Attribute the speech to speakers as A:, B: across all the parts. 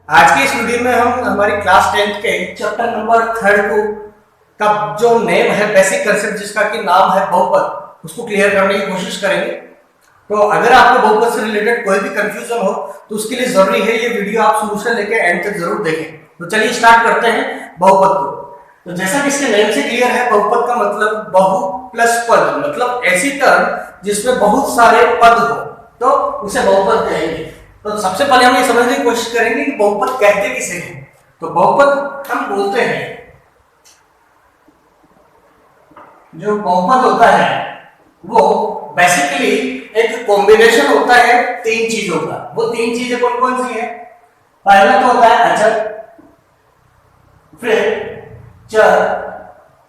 A: आज के इस वीडियो में हम हमारी क्लास 10th के चैप्टर नंबर 3 को का जो नेम है, बेसिक कंसेप्ट जिसका कि नाम है बहुपद, उसको क्लियर करने की कोशिश करेंगे। तो अगर आपको बहुपद से रिलेटेड कोई भी कंफ्यूजन हो तो उसके लिए जरूरी है ये वीडियो आप शुरू से लेकर एंड तक जरूर देखें। तो चलिए स्टार्ट करते हैं बहुपद को। तो जैसा कि इसके नेम से क्लियर है, बहुपद का मतलब बहु प्लस पद, मतलब ऐसी टर्म जिसमें बहुत सारे पद हो तो उसे बहुपद कहेंगे। तो सबसे पहले हम ये समझने की कोशिश करेंगे कि बहुपद कहते किसे हैं। तो बहुपद हम बोलते हैं, जो बहुपद होता है वो बेसिकली एक कॉम्बिनेशन होता है तीन चीजों का। वो तीन चीजें कौन कौन सी है? पहला तो होता है अचर, फिर चर,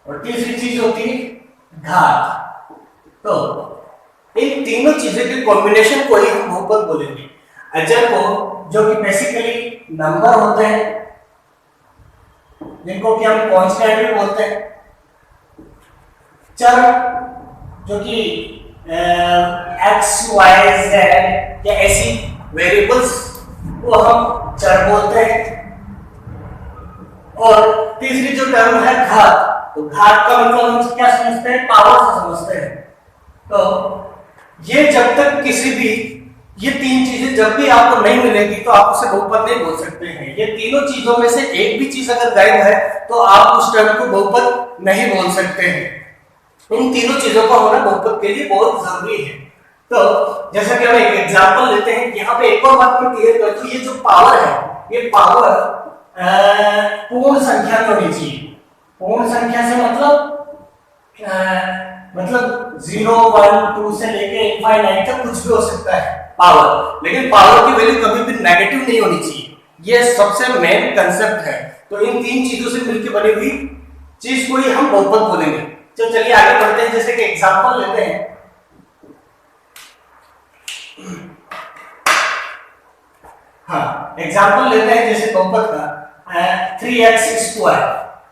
A: और तीसरी चीज होती है घात। तो इन तीनों चीजों के कॉम्बिनेशन को ही हम बहुपद बोलेंगे। अचर को, जो कि बेसिकली नंबर होते हैं जिनको कि हम कांस्टेंट भी बोलते हैं। चर, जो कि एक्स वाई जेड या ऐसी वेरिएबल्स को हम चर बोलते हैं। और तीसरी जो टर्म है घात, तो घात का मतलब हम क्या समझते हैं? पावर से समझते हैं। तो ये जब तक किसी भी ये तीन चीजें जब भी आपको नहीं मिलेगी तो आप उसे बहुपद नहीं बोल सकते हैं। ये तीनों चीजों में से एक भी चीज अगर गायब है तो आप उस टर्म को बहुपद नहीं बोल सकते हैं। इन तीनों चीजों का होना बहुपद के लिए बहुत जरूरी है। तो जैसा कि हम एक एग्जांपल लेते हैं, यहाँ पे एक और बात मैं क्लियर कर दूं, ये जो पावर है, ये पावर पूर्ण संख्या में होनी चाहिए। पूर्ण संख्या से मतलब 0, 1, 2 से लेके इनफाइनाइट तक कुछ भी हो सकता है पावर, लेकिन पावर की वैल्यू कभी भी नेगेटिव नहीं होनी चाहिए। ये सबसे मेन कंसेप्ट है। तो इन तीन चीजों से मिलकर बनी हुई चीज को ही हम बहुपद बोलेंगे। तो चलिए आगे बढ़ते हैं। जैसे कि एग्जांपल लेते हैं, हाँ एग्जांपल लेते हैं जैसे बहुपद का 3x स्क्वायर।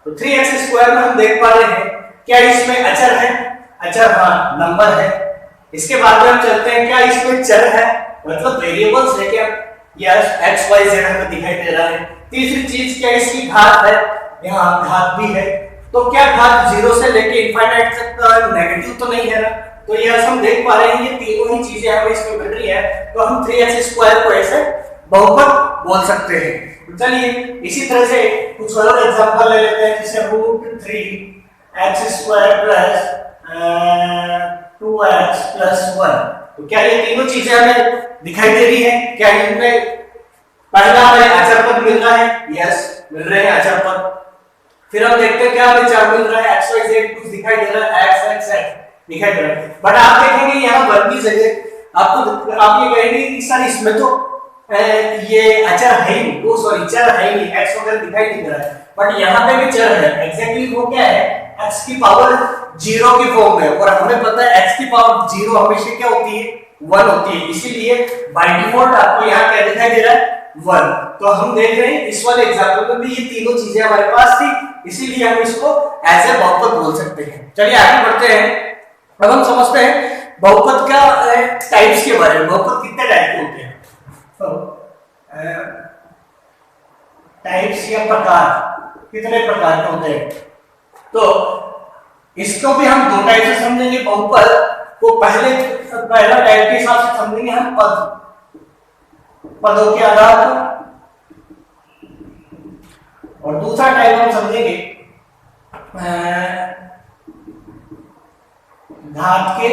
A: तो 3x स्क्वायर में हम देख पा रहे हैं क्या इसमें अचर है? अचर, हाँ नंबर है। इसके बाद में हम चलते हैं, क्या इसमें चर है? मतलब वेरिएबल्स है क्या? यस, एक्स वाई जेड हमें दिखाई दे रहा है। तीसरी चीज क्या इसकी घात है? यहाँ घात भी है। तो क्या घात 0 से लेके इनफाइनाइट तक नेगेटिव तो नहीं है ना? तो यस, हम देख पा रहे हैं ये तीनों ही चीजें हमें इसमें मिल रही है। तो हम 3x स्क्वायर को ऐसे बहुपद बोल सकते हैं। तो चलिए इसी तरह से कुछ और एग्जांपल ले लेते हैं, जैसे √3x square plus 2x plus 1। तो क्या ये तीनों चीजें हमें दिखाई दे रही है? क्या इनमें पहला हमें अचर पद मिल रहा है? यस, मिल रहे हैं अचर पद। फिर हम देखते हैं क्या हमें चर मिल रहा है, एक्स वाई जेड कुछ दिखाई दे रहा है, एक्स एक्स एक्स दिखाई दे रहा है। बट आप देखेंगे यहाँ वन की जगह आप ये कहेंगे कि सर इसमें तो ये अचर है ही नहीं, सॉरी चर है ही नहीं, एक्स वगैरह दिखाई नहीं दे रहा है। बट यहाँ पे भी चर है। एग्जैक्टली वो क्या है? एक्स की पावर 0 की फॉर्म में, और हमें पता है एक्स की पावर 0 हमेशा क्या होती है? 1 होती है। इसीलिए बाय डिफॉल्ट आपको यहाँ क्या दिखाई दे रहा है? 1। तो हम देख रहे हैं इस वाले एग्जांपल में भी ये तीनों चीजें हमारे पास थी, इसीलिए हम इसको एज ए बहुपद बोल सकते हैं। चलिए आगे बढ़ते हैं। अब हम समझते हैं बहुपद का टाइप्स के बारे में। बहुपद कितने टाइप के होते हैं? तो टाइप्स या प्रकार, कितने प्रकार के होते हैं? तो इसको भी हम दो टाइप से समझेंगे। बहुपद को पहला टाइप के हिसाब से समझेंगे हम पदों के आधार पर, और दूसरा टाइप हम समझेंगे घात के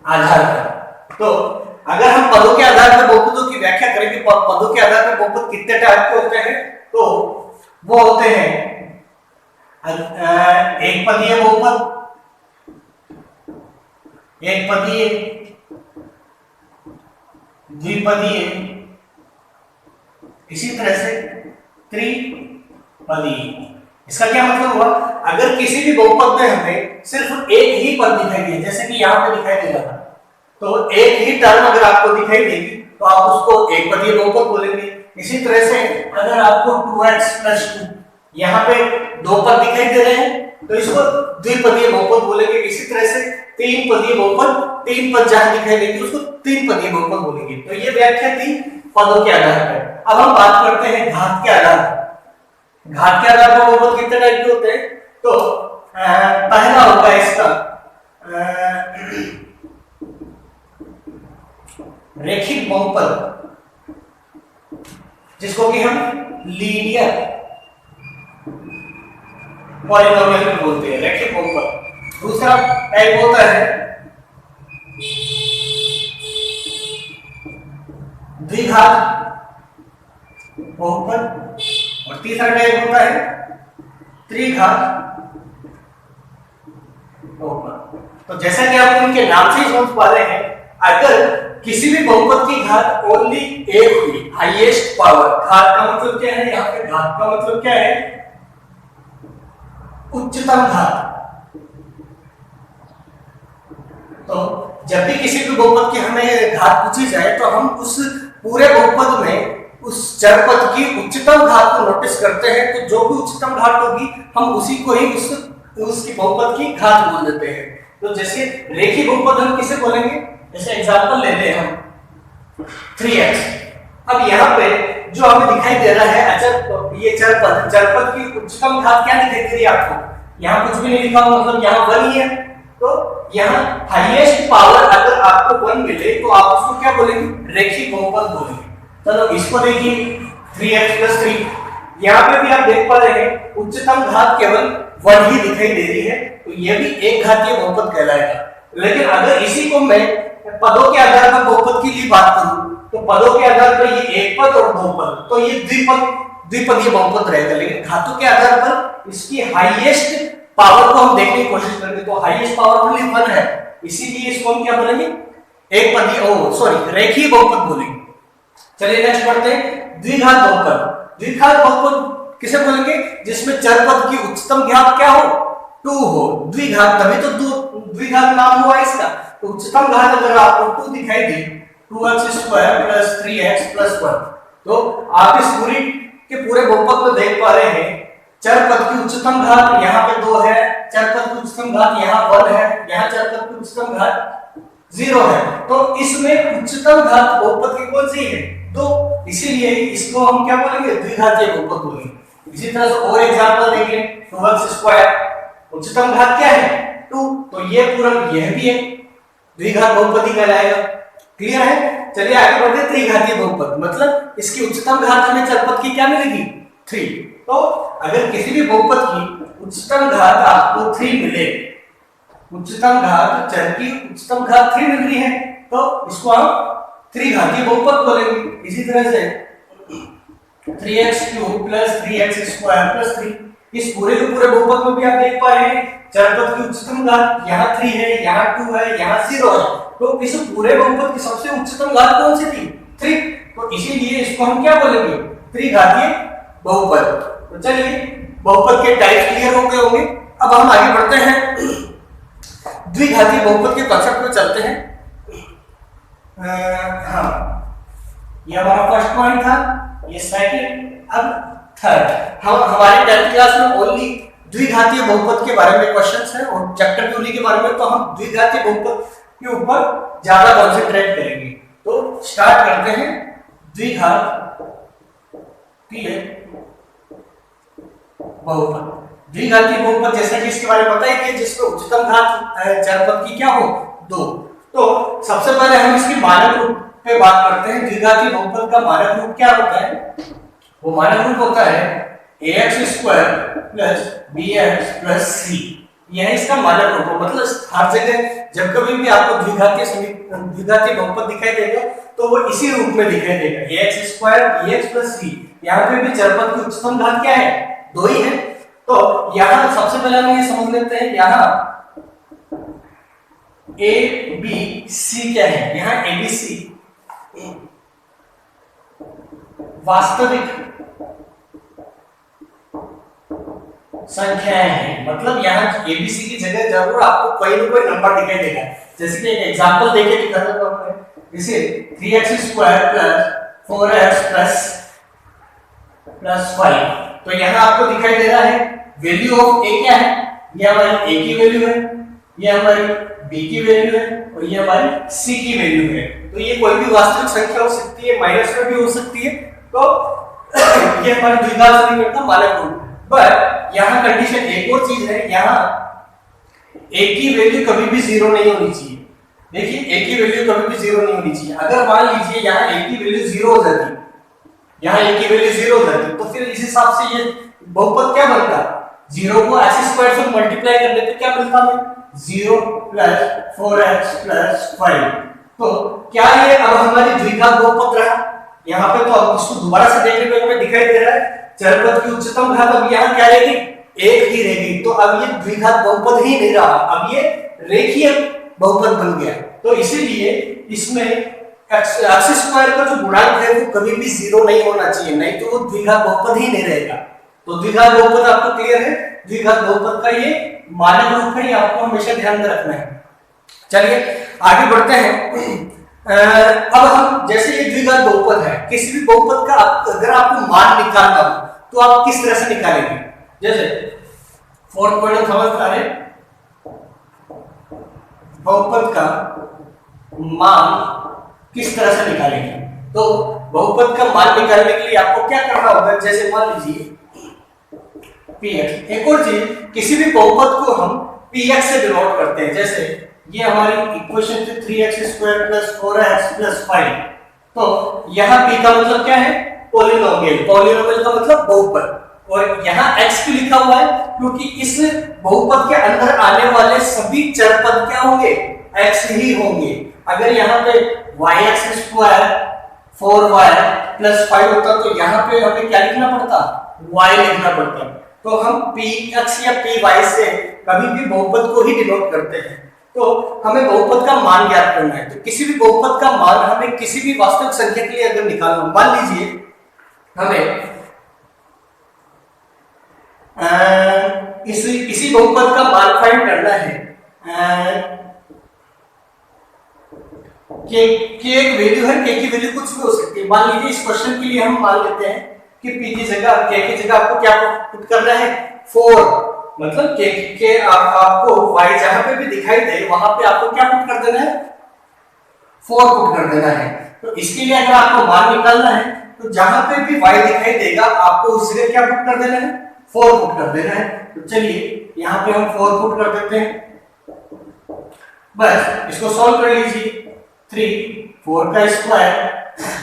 A: आधार पर। तो अगर हम पदों के आधार पर बहुपदों की व्याख्या करें कि पदों के आधार पर बहुपद कितने टाइप के होते हैं, तो वो होते हैं एक पदीय बहुपद, एक पदीय, द्विपदीय, इसी तरह से त्रिपदीय। इसका क्या मतलब हुआ? अगर किसी भी बहुपद में हमें सिर्फ एक ही पद दिखाई दे, जैसे कि यहाँ पे दिखाई दे रहा था, तो एक ही टर्म अगर आपको दिखाई देगी तो आप उसको एक पदीय बहुपद बोलेंगे। इसी तरह से अगर आपको 2x प्लस 2 यहाँ पे दो पद दिखाई दे रहे हैं तो इसको द्विपदीय बहुपद बोलेंगे। इसी तरह से तीन पदीय बहुपद, तीन पद जहां दिखाई देंगे उसको तीन पदीय बहुपद बोलेंगे। तो ये व्याख्या थी पदों के आधार पर। अब हम बात करते हैं घात के आधार पर। घात के आधार पर बहुपद कितने टाइप के होते हैं? तो पहला होगा इसका रैखिक बहुपद, जिसको कि हम लीनियर पॉलिनोमियल बोलते हैं, रैखिक बहुपद। दूसरा टाइप होता है द्विघात बहुपद, और तीसरा टाइप होता है त्रिघात बहुपद। तो जैसा कि आप उनके नाम से ही समझ पा रहे हैं, अगर किसी भी बहुपद की घात ओनली एक हुई, हाईएस्ट पावर, घात का मतलब क्या है? यहाँ पे घात का मतलब क्या है? उच्चतम घात। तो जब भी किसी भी बहुपद की हमें घात पूछी जाए तो हम उस पूरे बहुपद में उस चर पद की उच्चतम घात को नोटिस करते हैं। तो जो भी उच्चतम घात होगी हम उसी को ही उसकी बहुपद की घात बोल देते हैं। तो जैसे रेखीय बहुपद हम किसे बोलेंगे? जैसे एग्जांपल ले लें हम 3x। अब यहाँ पे जो हमें दिखाई दे रहा है अचर, ये चरपद की उच्चतम घात क्या दिखाई दे रही है आपको? यहाँ कुछ भी नहीं लिखा हुआ, मतलब यहाँ 1 ही है। तो यहाँ हाईएस्ट पावर अगर आपको 1 मिले तो आप उसको क्या बोलेंगे? रेखीय बहुपद बोलेंगे। चलो इसको देखिए 3x+3, यहाँ पे भी आप देख पा रहे हैं उच्चतम घात केवल 1 ही दिखाई दे रही है, तो ये भी एक घातीय बहुपद कहलाएगा। लेकिन अगर इसी को मैं पदों के आधार पर बहुपद की बात करूं तो पदों के आधार पर ये एक पद और दो पद, तो ये द्विपदीय बहुपद रहेगा। लेकिन घातों के आधार पर इसकी हाईएस्ट पावर को हम देखने की कोशिश करेंगे, तो हाईएस्ट पावर ओनली 1 है, इसीलिए इसको हम क्या बोलेंगे? एक पदीय रेखीय बहुपद बोलेंगे। चलिए नेक्स्ट पढ़ते हैं द्विघात बहुपद। द्विघात बहुपद किसे बोलेंगे? जिसमें चर पद की उच्चतम घात क्या हो? 2 हो। द्विघात, तभी तो द्विघात नाम हुआ इसका। तो उच्चतम घात अगर आपको 2 दिखाई दे, 2x² + 3x + 1, तो आप इस पूरी के पूरे बहुपद में देख पा रहे हैं चर पद की उच्चतम घात यहाँ पे 2 है, चर पद की उच्चतम घात यहाँ 1 है, यहाँ चर पद की उच्चतम घात 0 है। तो इसमें उच्चतम घात बहुपद की कौन सी है? 2, इसीलिए इसको हम क्या बोलेंगे? द्विघातीय बहुपद बोलेंगे। इसी तरह से और एग्जांपल देख लें 2x², उच्चतम घात क्या है? 2, तो ये पूरा यह भी है द्विघात बहुपद ही कहलाएगा। क्लियर है? चलिए आगे बढ़ते हैं त्रिघातीय बहुपद, मतलब इसकी उच्चतम घात हमें चर पद की क्या मिलेगी? 3। तो अगर किसी भी बहुपद की उच्चतम घात आपको 3 मिले, उच्चतम घात चर की उच्चतम घात 3 मिल रही है, तो इसको हम त्रिघातीय बहुपद बोलेंगे। इसी तरह से 3x³ + 3x² + 3, इस पूरे के पूरे बहुपद में भी आप देख पा रहे हैं चर पद की उच्चतम घात यहाँ 3 है, यहाँ 2 है, यहाँ 0 है। तो इस पूरे बहुपद की सबसे उच्चतम घात कौन सी थी? 3। तो इसीलिए इसको हम क्या बोलेंगे? त्रिघातीय बहुपद। तो चलिए बहुपद के टाइप क्लियर हो गए होंगे। अब हम आगे बढ़ते हैं द्विघातीय बहुपद के कॉन्सेप्ट में चलते हैं। हाँ, ये हमारा फर्स्ट पॉइंट था, ये सेकंड, अब थर्ड। हम हमारे 10th क्लास में ओनली द्विघातीय बहुपद के बारे में क्वेश्चंस हैं और चैप्टर क्यूली के बारे में, तो हम द्विघातीय बहुपद के ऊपर ज्यादा कंसंट्रेट करेंगे। तो स्टार्ट करते हैं द्विघातीय बहुपद। द्विघातीय बहुपद जैसा कि इसके बारे में पता है कि जिसमें उच्चतम घात चर पद की क्या हो? 2। तो सबसे पहले हम इसके मानक रूप पे बात करते हैं। द्विघातीय बहुपद का मानक रूप क्या होता है? वो मानक रूप होता है ax² + bx + c। यह इसका मानक रूप है। मतलब हर जगह जब कभी भी आपको द्विघातीय बहुपद दिखाई देगा तो वो इसी रूप में दिखाई देगा, ax² bx + c। यहाँ पे भी चर पद की उच्चतम घात क्या है? 2 ही है। तो यहाँ सबसे पहले हम ये समझ लेते हैं, यहाँ a b c क्या है? यहाँ a b c वास्तविक संख्याएं हैं। मतलब यहाँ ABC की जगह जरूर आपको कोई ना कोई नंबर दिखाई देगा। जैसे कि एक एग्जांपल देके दिखाता हूं आपको, जैसे 3x² + 4x + 5। तो यहाँ आपको दिखाई दे रहा है वैल्यू ऑफ a क्या है? ये हमारी a की वैल्यू है, ये हमारी b की वैल्यू है और ये हमारी c की वैल्यू है। तो ये कोई भी वास्तविक संख्या हो सकती है, माइनस में भी हो सकती है। तो ये हमारे द्विघात समीकरण का मानक रूप। बट यहाँ कंडीशन एक और चीज है, यहाँ a की वैल्यू कभी भी जीरो नहीं होनी चाहिए। देखिए a की वैल्यू कभी भी जीरो नहीं होनी चाहिए। अगर मान लीजिए यहाँ a की वैल्यू जीरो हो जाती, यहाँ a की वैल्यू जीरो हो जाती, तो फिर इस हिसाब से ये बहुपद क्या बनता, जीरो को x² से मल्टीप्लाई करने पे क्या मिलता हमें, 0 + 4x + 5। तो क्या ये अब हमारी द्विघात बहुपद रहा? यहाँ पे तो अब इसको दोबारा से देखने पे हमें दिखाई दे रहा है चरपद की उच्चतम घात अब यहाँ क्या रहेगी, एक ही रहेगी। तो अब ये द्विघात बहुपद ही नहीं रहा, अब ये रेखीय बहुपद बन गया। तो इसीलिए इसमें x² का जो गुणांक है वो कभी भी जीरो नहीं होना चाहिए, नहीं तो वो द्विघात बहुपद ही नहीं रहेगा। तो द्विघात बहुपद आपको क्लियर है, द्विघात बहुपद का ये मानक रूप है, ये आपको हमेशा ध्यान में रखना है। चलिए आगे बढ़ते हैं। अब हम जैसे ये द्विघात बहुपद है, किसी भी बहुपद का अगर आपको मान निकालना हो तो आप किस तरह से निकालेंगे? जैसे 4 पॉइंट समझ पा रहे, बहुपद का मान किस तरह से निकालेंगे? तो बहुपद का मान निकालने के लिए आपको क्या करना होगा? जैसे मान लीजिए px, एक और चीज, किसी भी बहुपद को हम px से डिनोट करते हैं। जैसे ये हमारी इक्वेशन थी 3x² + 4x + 5। तो यहाँ p का मतलब क्या है, पॉलिनोमियल, पॉलिनोमियल का मतलब बहुपद, और यहाँ x क्यों लिखा हुआ है, क्योंकि इस बहुपद के अंदर आने वाले सभी चरपद क्या होंगे, x ही होंगे। अगर यहाँ पे yx² 4y + 5 होता तो यहाँ पे हमें क्या लिखना पड़ता, y लिखना पड़ता। तो हम px या py से कभी भी बहुपद को ही डिनोट करते हैं। तो हमें बहुपद का मान ज्ञात करना है। तो किसी भी बहुपद का मान हमें किसी भी वास्तविक संख्या के लिए अगर निकालना, मान लीजिए हमें इसी बहुपद का मान फाइंड करना है कि एक वैल्यू है, k की वैल्यू कुछ भी हो सकती है। मान लीजिए इस क्वेश्चन के लिए हम मान लेते हैं कि p की जगह, k की जगह आपको क्या पुट करना है, 4, मतलब k आपको y जहां पे भी दिखाई दे वहां पे आपको क्या पुट कर देना है, 4 पुट कर देना है। तो इसके लिए अगर आपको मान निकालना है तो जहां पे भी y दिखाई देगा आपको उस जगह क्या पुट कर देना है, 4 पुट कर देना है। तो चलिए यहाँ पे हम 4 पुट कर देते हैं, बस इसको सॉल्व कर लीजिए। 3 4 का स्क्वायर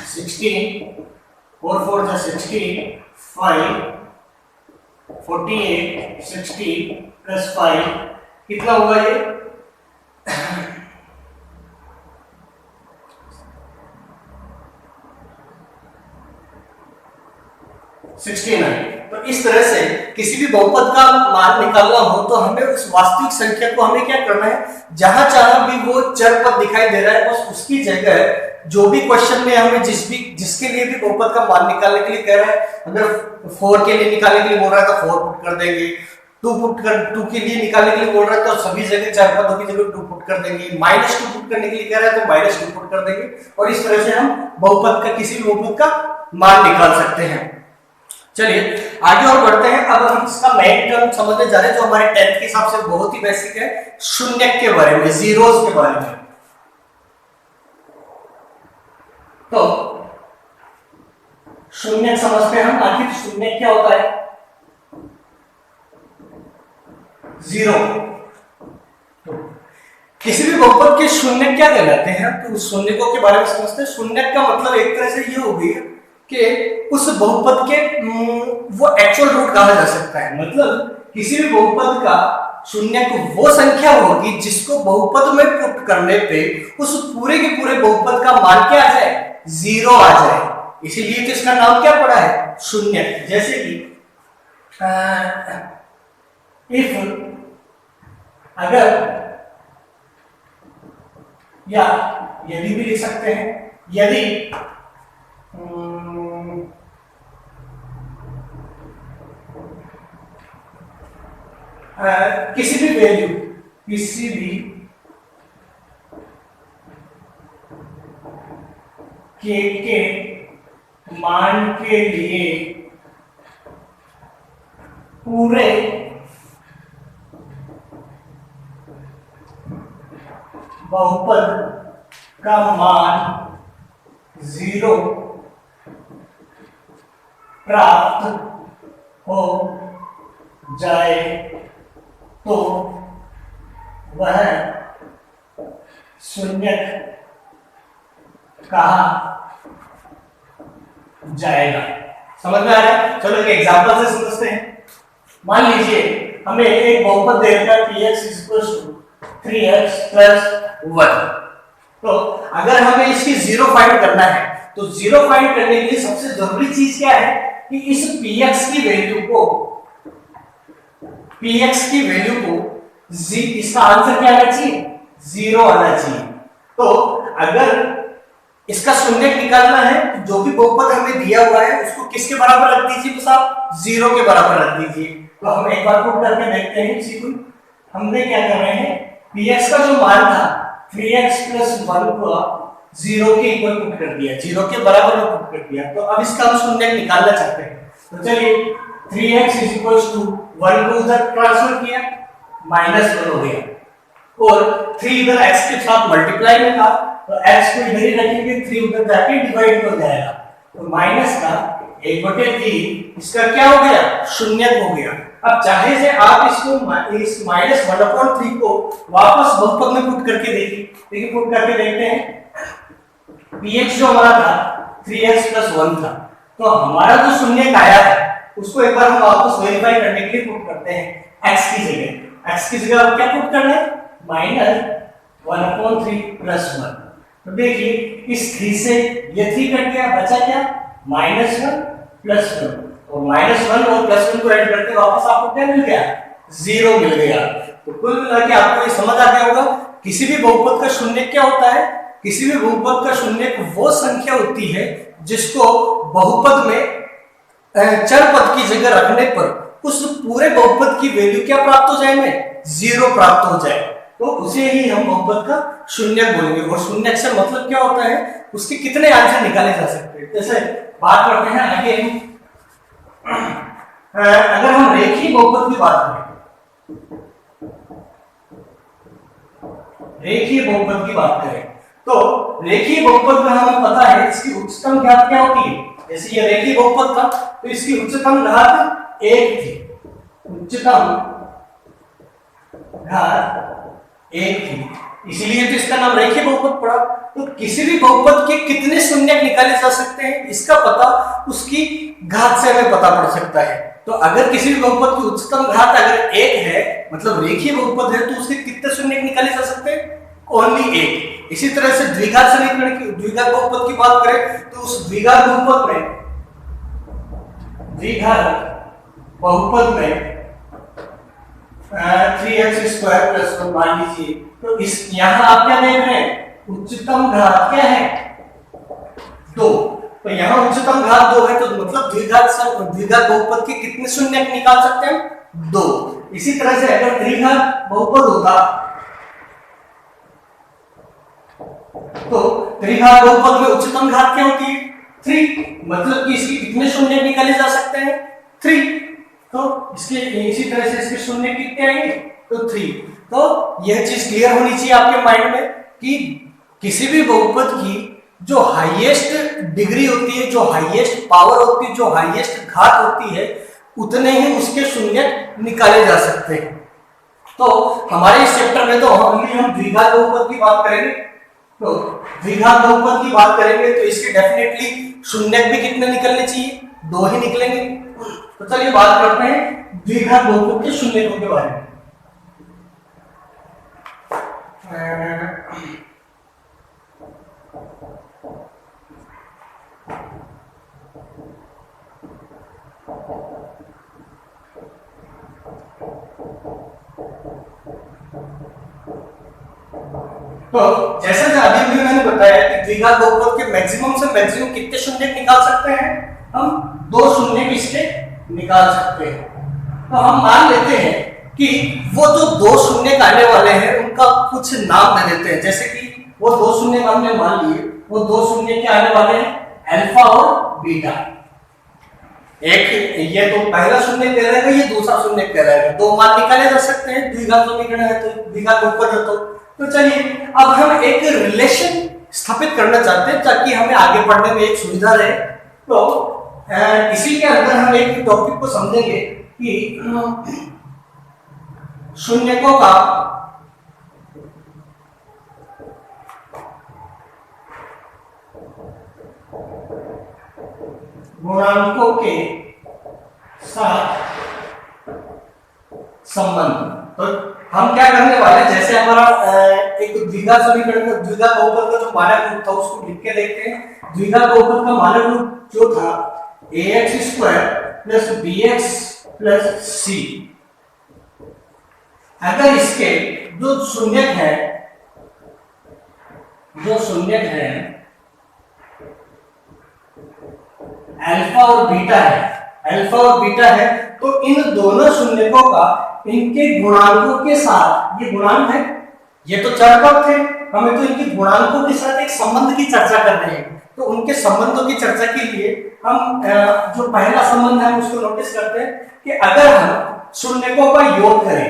A: 16, 4 4 जा 16, 5 48, 60 + 5 कितना हुआ ये, 69। तो इस तरह से किसी भी बहुपद का मान निकालना हो तो हमें उस वास्तविक संख्या को हमें क्या करना है, जहां चाहा भी वो चर पद दिखाई दे रहा है बस उसकी जगह जो भी क्वेश्चन में हमें जिसके लिए भी बहुपद का मान निकालने के लिए कह रहा है, अगर 4 के लिए निकालने के लिए बोल रहा है तो 4 पुट कर देंगे, 2 के लिए निकालने के लिए बोल रहा है तो सभी जगह चर पदों की जगह 2 पुट कर देंगे, -2 पुट करने के लिए कह रहा है तो -2 पुट कर देंगे। और इस तरह से हम बहुपद का किसी भी बहुपद का मान निकाल सकते हैं। चलिए आगे और बढ़ते हैं। अब हम इसका मेन टर्म समझने जा रहे हैं जो हमारे 10th के हिसाब से बहुत ही बेसिक है, शून्य के बारे में, जीरोस के बारे में। तो शून्य समझते हैं हम, आखिर शून्य क्या होता है, जीरो। तो किसी भी बहुपद के शून्य क्या कहलाते हैं, तो उस शून्य को के बारे में समझते हैं। शून्य का मतलब एक तरह से ये हो गई कि उस बहुपद के वो एक्चुअल रूट कहा जा सकता है। मतलब किसी भी बहुपद का शून्य को वो संख्या होगी जिसको बहुपद में पुट करने पे उस पूरे के पूरे बहुपद का मान क्या आ जाए, 0 आ जाए। इसीलिए तो इसका नाम क्या पड़ा है, शून्य। जैसे कि इफ, अगर, या यदि भी लिख सकते हैं, यदि किसी भी वैल्यू, किसी भी के मान के लिए पूरे बहुपद का मान 0 प्राप्त हो जाए तो वह शून्यक कहा जाएगा। समझ में आ रहा है? चलो एक एग्जांपल से समझते हैं। मान लीजिए हमें एक बहुपद दे रखा है px = 3x + 1। तो अगर हमें इसकी जीरो फाइंड करना है तो जीरो फाइंड करने के लिए सबसे जरूरी चीज क्या है कि इस px की वैल्यू को इसका आंसर क्या आना चाहिए? 0 आना चाहिए। तो अगर इसका शून्य निकालना है तो जो भी बहुपद हमें दिया हुआ है उसको किसके बराबर रख दीजिए? बस आप 0 के बराबर रख दीजिए। तो हम एक बार प्रूव करके देखते हैं इसी को। हमने क्या कर रहे हैं, px का जो मान था 3x + 1 को 0 के इक्वल पुट कर दिया, 0 के बराबर में पुट कर दिया। तो अब इसका हम शून्य निकालना चाहते हैं। तो चलिए 3x = 1 को उधर ट्रांसफर किया, -1 हो गया, और 3 इधर x के साथ मल्टीप्लाई में था तो x को इधर ही रखेंगे, 3 उधर जाके डिवाइड हो जाएगा। तो माइनस का 1/3 इसका क्या हो गया? शून्य हो गया। अब चाहे से आप इसको इस -1/3 को वापस बहुपद में पुट करके देखिए, पुट करके देखते हैं। px जो हमारा था 3x + 1 था, तो हमारा जो शून्य आया है उसको एक बार हम वापस वेरीफाई करने के लिए पुट करते हैं x की जगह। x की जगह क्या पुट करना है? -1/3 + 1। तो देखिए इस 3 से ये 3 कट गया, बचा क्या? -1 + 1, और -1 और +1 को ऐड करके वापस आपको क्या मिल गया? 0 मिल गया। तो कुल मिला के आपको ये समझ आ गया होगा किसी भी बहुपद का शून्य क्या होता है। किसी भी बहुपद का शून्य वो संख्या होती है जिसको बहुपद में चर पद की जगह रखने पर उस पूरे बहुपद की वैल्यू क्या प्राप्त हो जाए? में 0 प्राप्त हो जाए, तो उसे ही हम बहुपद का शून्यक बोलेंगे। और शून्यक से मतलब क्या होता है? उसके कितने आंसर निकाले जा सकते हैं। जैसे बात करते हैं अगेन, अगर हम रेखीय बहुपद की बात करें, रेखीय बहुपद की बात करें तो रेखीय बहुपद में हमें पता है इसकी उच्चतम घात क्या होती है। जैसे ये रेखीय बहुपद था तो इसकी उच्चतम घात 1 थी, उच्चतम घात 1 थी, इसलिए तो इसका नाम रेखीय बहुपद पड़ा। तो किसी भी बहुपद के कितने शून्यक निकाले जा सकते हैं इसका पता उसकी घात से हमें पता पड़ सकता है। तो अगर किसी भी बहुपद की उच्चतम घात अगर 1 है, मतलब रेखीय बहुपद है, तो उसके कितने शून्यक निकाले जा सकते हैं? ओनली 1। इसी तरह से द्विघात समीकरण की, द्विघात बहुपद की बात करें तो उस द्विघात बहुपद में, द्विघात बहुपद में 3x² + 1 मान लीजिए, तो इस यहां आप क्या देख रहे हैं? उच्चतम घात क्या है? 2। तो यहां उच्चतम घात 2 है, तो मतलब द्विघात बहुपद के कितने शून्यक निकाल सकते हैं? 2। इसी तरह से अगर त्रिघात बहुपद होता तो त्रिघात बहुपद में उच्चतम घात क्या होती है? 3, मतलब कि इसके कितने शून्य निकाले जा सकते हैं? 3। तो इसके इसी तरह से इसके शून्य कितने आएंगे? तो 3। तो यह चीज क्लियर होनी चाहिए आपके माइंड में कि किसी भी बहुपद की जो हाईएस्ट डिग्री होती है, जो हाईएस्ट पावर होती है, जो हाईएस्ट घात होती है, उतने ही उसके शून्य निकाले जा सकते हैं। तो हमारे इस चैप्टर में तो हम द्विघात बहुपद की बात करेंगे। तो द्विघात बहुपद की बात करेंगे तो इसके डेफिनेटली शून्यक भी कितने निकलने चाहिए? 2 ही निकलेंगे। तो चलिए बात करते हैं द्विघात बहुपद के शून्यकों के बारे में। तो जैसे कि अभी भी मैंने बताया कि द्विघात बहुपद के मैक्सिमम से मैक्सिमम कितने शून्य निकाल सकते हैं? हम 2 शून्य इसके निकाल सकते हैं। तो हम मान लेते हैं कि वो जो 2 शून्य आने वाले हैं उनका कुछ नाम दे देते हैं। जैसे कि वो 2 शून्य हमने मान लिए, वो 2 शून्य के आने वाले हैं अल्फा और बीटा। एक ये तो पहला शून्य कहलाएगा, ये दूसरा शून्य कहलाएगा। 2 मान निकाले जा सकते हैं, द्विघात समीकरण है तो द्विघात बहुपद है तो तो चलिए अब हम एक रिलेशन स्थापित करना चाहते हैं ताकि हमें आगे पढ़ने में एक सुविधा रहे। तो इसी के अंदर हम एक टॉपिक को समझेंगे कि शून्यकों का गुणांकों के साथ संबंध। तो हम क्या करने वाले हैं, जैसे हमारा एक द्विघात समीकरण का द्विघात बहुपद का जो मानक रूप था उसको लिख के देखते हैं। द्विघात बहुपद का मानक रूप जो था ax² plus bx plus c। अगर इसके जो शून्यक है अल्फा और बीटा है, तो इन दोनों शून्यकों का इनके गुणांकों के साथ, ये गुणांक है, ये तो चर पद थे, हमें तो इनके गुणांकों के साथ एक संबंध की चर्चा करनी है। तो उनके संबंधों की चर्चा के लिए हम जो पहला संबंध है उसको नोटिस करते हैं कि अगर हम शून्यकों का योग करें,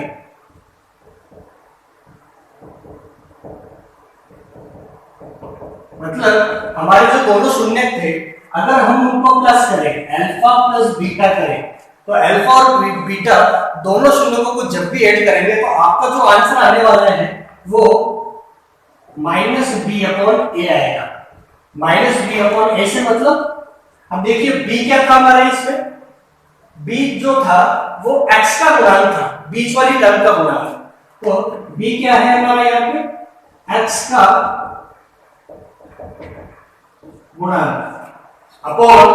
A: मतलब हमारे जो दोनों शून्यक थे अगर हम उनको प्लस करें, अल्फा प्लस बीटा करें, तो अल्फा और बीटा दोनों शून्यकों को जब भी ऐड करेंगे तो आपका जो आंसर आने वाला है वो -b/a आएगा। -b/a से मतलब, अब देखिए b क्या था हमारे इसमें, b जो था वो x का गुणांक था, बीच वाली टर्म का गुणांक। तो b क्या है हमारा यहाँ पे, x का गुणांक अपॉन,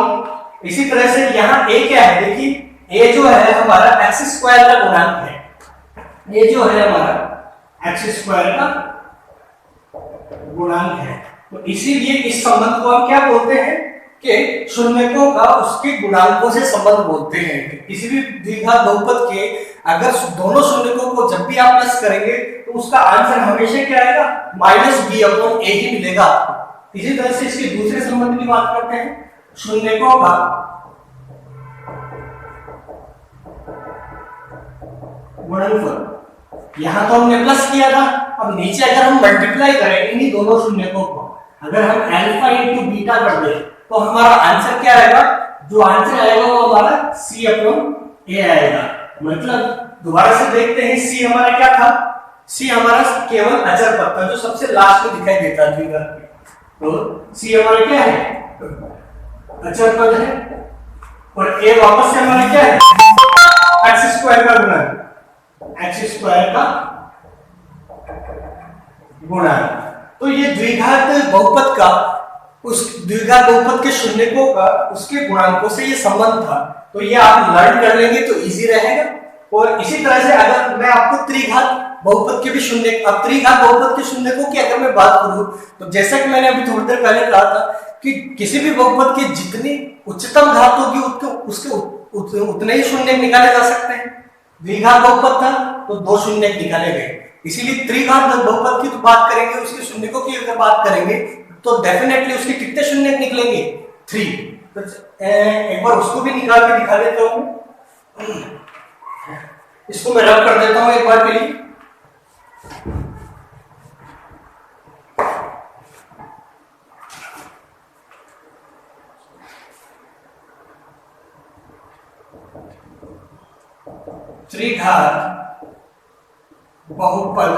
A: इसी तरह से यहाँ a क्या है, देखिए a जो है हमारा x² का गुणांक है, a जो है हमारा x² का गुणांक है। तो इसीलिए इस संबंध को हम क्या बोलते हैं कि शून्यकों का उसके गुणांकों से संबंध बोलते हैं। किसी भी द्विघात बहुपद के अगर दोनों शून्यकों को जब भी आप प्लस करेंगे तो उसका आंसर हमेशा क्या आएगा, -b/a ही मिलेगा। इसी तरह से इसके दूसरे संबंध की बात करते हैं, शून्यकों का गुणनफल। यहां तो हमने प्लस किया था, अब नीचे अगर हम मल्टीप्लाई करें इन्हीं दोनों शून्यकों को, अगर हम अल्फा इंटू बीटा कर दें तो हमारा आंसर क्या आएगा, जो आंसर आएगा वो हमारा c/a आएगा। मतलब दोबारा से देखते हैं, c हमारा क्या था, c हमारा केवल अचर पद था जो सबसे लास्ट में दिखाई देता है द्विघात में। तो c हमारा क्या है, अचर पद है, और a वापस से हमारा क्या है, x² का गुणांक, x² का गुणांक। तो ये द्विघात बहुपद का, उस द्विघात बहुपद के शून्यकों का उसके गुणांकों से ये संबंध था। तो ये आप लर्न कर लेंगे तो इजी रहेगा। और इसी तरह से अगर मैं आपको त्रिघात बहुपद के भी शून्य, अब त्रिघात बहुपद के शून्यकों की अगर मैं बात करूं तो जैसा कि मैंने अभी थोड़ी देर पहले कहा था कि किसी भी बहुपद की जितनी उच्चतम घात होगी उसके उतने ही शून्य निकाले जा सकते हैं। द्विघात बहुपद था तो 2 शून्य निकाले गए, इसीलिए त्रिघात बहुपद की तो बात करेंगे, उसके शून्यकों की अगर बात करेंगे तो डेफिनेटली उसके कितने शून्य निकलेंगे, 3। तो एक बार उसको भी निकाल के दिखा देता हूं, इसको मैं रब कर देता हूं एक बार के लिए। त्रिघात बहुपद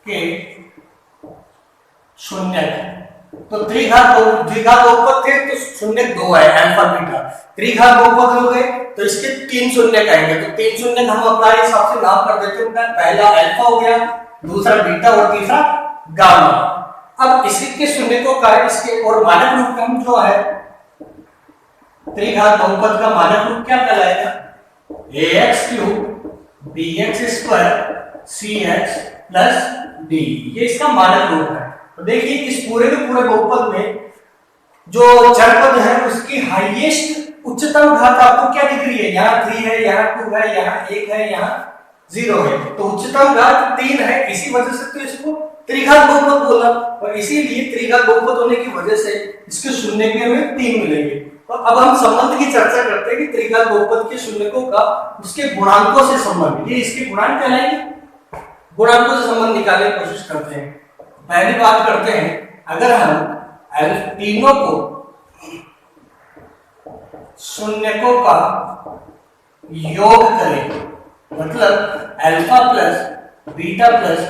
A: के शून्यक, तो द्विघात बहुपद थे तो शून्यक 2 है अल्फा बीटा। त्रिघात बहुपद हो गए तो इसके 3 शून्यक आएंगे, तो 3 शून्यक हम अपना हिसाब से नाम कर देते हैं, पहला अल्फा हो गया, दूसरा बीटा और तीसरा गामा। अब इसी के शून्यकों का इसके और मानक रूप हम जो है त्रिघात बहुपद का मानक रूप क्या कहलाएगा, ax³ bx² cx plus d, ये इसका मानक रूप है। तो देखिए इस पूरे के पूरे बहुपद में जो चर पद है उसकी हाईएस्ट उच्चतम घात आपको क्या दिख रही है, यहाँ 3 है, यहाँ 2 है, यहाँ 1 है, यहाँ 0 है, तो उच्चतम घात 3 है, इसी वजह से तो इसको त्रिघात बहुपद बोला। और इसीलिए त्रिघात बहुपद होने की वजह से इसके शून्य के हमें 3 मिलेंगे। तो अब हम संबंध की चर्चा करते हैं कि त्रिघात बहुपद के शून्यकों का उसके गुणांकों से संबंध, ये इसके गुणांक कहलाएंगे। गुणांकों से संबंध निकालने की कोशिश करते हैं। पहली बात करते हैं, अगर हम तीनों को शून्यकों का योग करें, मतलब alpha plus beta plus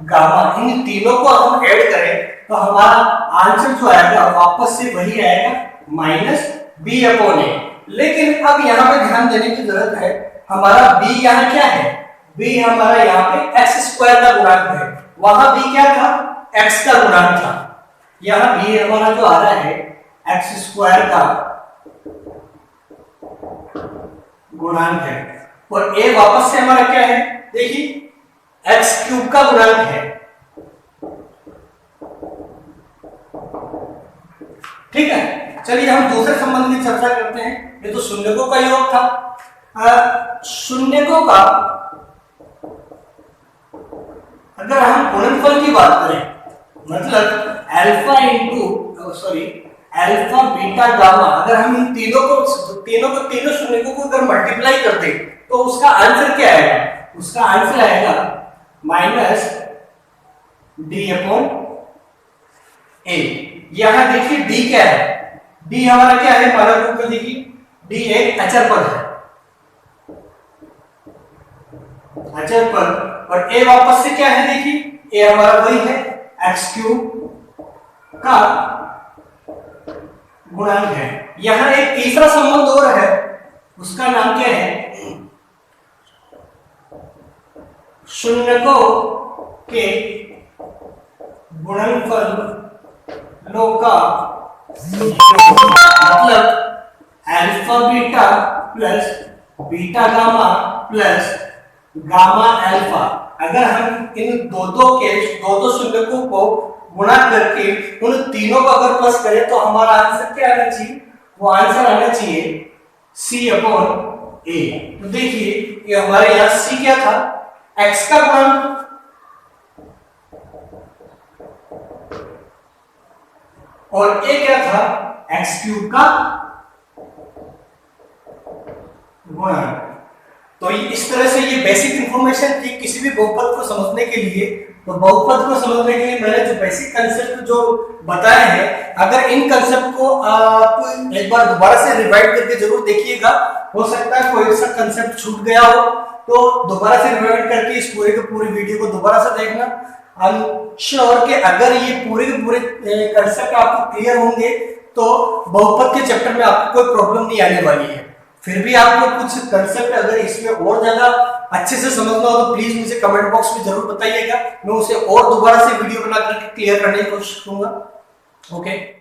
A: gamma, इन तीनों को हम ऐड करें तो हमारा आंसर जो आएगा वापस से वही आएगा -b/a। लेकिन अब यहाँ पे ध्यान देने की जरूरत है, हमारा b यहाँ क्या है, b हमारा यहाँ पे x² का गुणांक है, वहां b क्या था, x का गुणांक था। यहाँ b हमारा जो आ रहा है x² का गुणांक है, और a वापस से हमारा क्या है, देखिए x³ का गुणांक है। ठीक है, चलिए हम दूसरे संबंध की चर्चा करते हैं। ये तो शून्यकों का योग था। शून्यकों का अगर हम गुणनफल की बात करें, मतलब अल्फा बीटा गामा, अगर हम इन तीनों शून्यकों को अगर मल्टीप्लाई कर दें तो उसका आंसर क्या आएगा, उसका आंसर आएगा -d/a। यहां देखिए d क्या है, d हमारा क्या है, हमारा रूप में देखिए d एक अचर पद है, अचर पद, और a वापस से क्या है, देखिए a हमारा वही है x³ का गुणांक है। यहां एक तीसरा संबंध और है, उसका नाम क्या है, शून्यकों के गुणनफलों का मतलब alpha beta plus beta gamma plus gamma alpha. अगर हम इन दो शून्यकों को गुणा करके उन तीनों को अगर प्लस करें तो हमारा आंसर क्या आना चाहिए, वो आंसर आना चाहिए c/a। तो देखिए ये हमारे यहाँ c क्या था, x का गुणांक, और a क्या था, x³ का गुणांक। तो इस तरह से ये बेसिक इंफॉर्मेशन थी किसी भी बहुपद को समझने के लिए। तो बहुपद को समझने के लिए मैंने जो बेसिक कंसेप्ट जो बताए हैं, अगर इन कंसेप्ट को आप एक बार दोबारा से रिवाइड करके जरूर देखिएगा। हो सकता है कोई सा कंसेप्ट छूट गया हो, तो दोबारा से रिवाइड करके इस पूरे के पूरे वीडियो को दोबारा से देखना। आई एम श्योर कि अगर ये पूरे के पूरे कंसेप्ट आपको क्लियर होंगे तो बहुपद के चैप्टर में आपको कोई प्रॉब्लम नहीं आने वाली है। फिर भी आपको कुछ कंसेप्ट अगर इसमें और ज्यादा अच्छे से समझना हो तो प्लीज मुझे कमेंट बॉक्स में जरूर बताइएगा, मैं उसे और दोबारा से वीडियो बना करके क्लियर करने की कोशिश करूंगा। ओके।